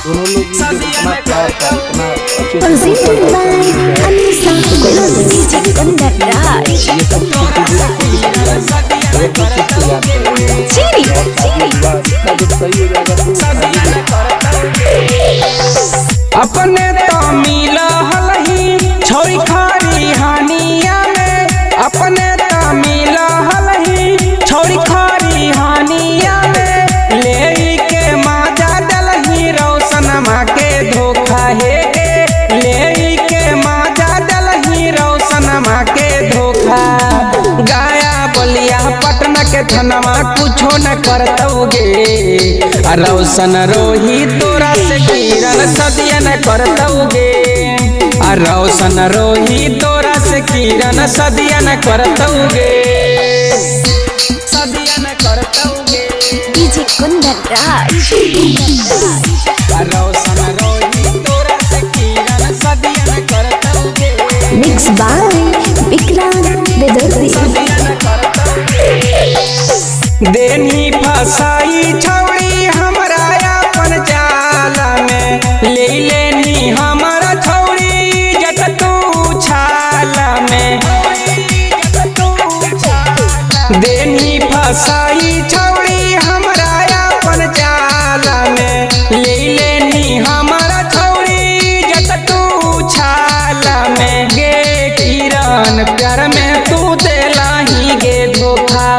दोनों लोग इतना प्यार था, इतना अच्छे से ये सब सही हो जाएगा अपने तो मिला हलही छोरी खारी हानिया में, अपने तो मिला हलही छोरी खारी हानिया में, ले के माजा डलही रोशन माँ के धोखा है गे, ले के माजा डलही रोशन माँ के धोखा। गाया बलिया पटना के धनवा कुछो न करतोगे, रोशन रोही तोरा से किरण सदिया न करतोगे, रोशन रोही तोरा से किरण सदिया न करतोगे, सदिया न करतोगे। डीजे कुंदन राज रोशन रोही तोरा से किरण सदिया न करतोगे, मिक्स बाय विक्रांत बेदर्दी। सदिया न करतोगे। देनी फसाई छौड़ी हमरा अपन जाला में, ले लेनी हमारा छौड़ी जट तू छाला में, देनी फसाई छौड़ी हमरा अपन जाला में, ले लेनी हमारा छौड़ी जट तू छाला में। गे किरण प्यार में तू देला ही गे धोखा,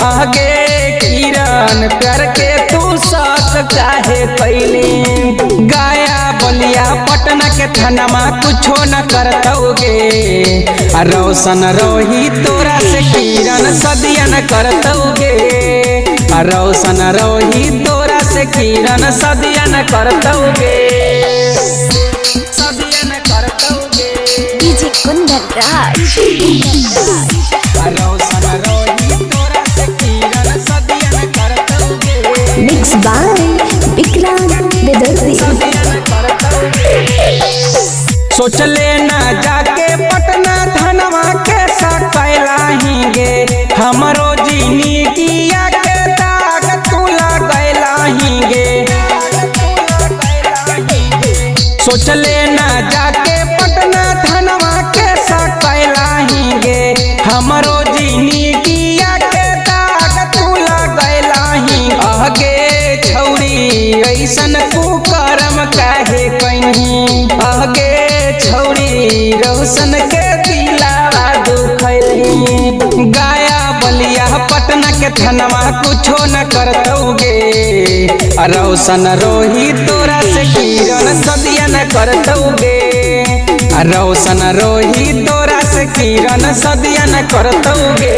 आगे किरण प्यार के तू साथ चाहे कैली। गाया बलिया पटना के थाना कुछो न करतोगे, रोशन रोही तोरा से किरण सदिया न करतोगे, रोशन रोही तोरा से किरण सदिया न करतोगे, सदिया न करतोगे। डीजे कुंदन राज रोशन रोही तोरा से किरण सदिया न करतोगे, मिक्स बाय विक्रांत बेदर्दी। सोच लेना जाके पटना धनवा के सकैला ही गे, हमरो जीनी किया के दाग तू लगैला ही गे, सोच लेना जाके पटना धनवा के सकैला ही गे, हमरो जीनी किया के दाग तू लगैला ही। आगे छौरी ऐसन कुकर्म काहे कहीं, आगे छौरी रोशन के दिलावा दुखैली। गाया बलिया पटना के धनवा कुछो न करतोगे, रोशन रोही तोरा से किरण सदिया न करतोगे, रोशन रोही तोरा से किरण सदिया न करतोगे।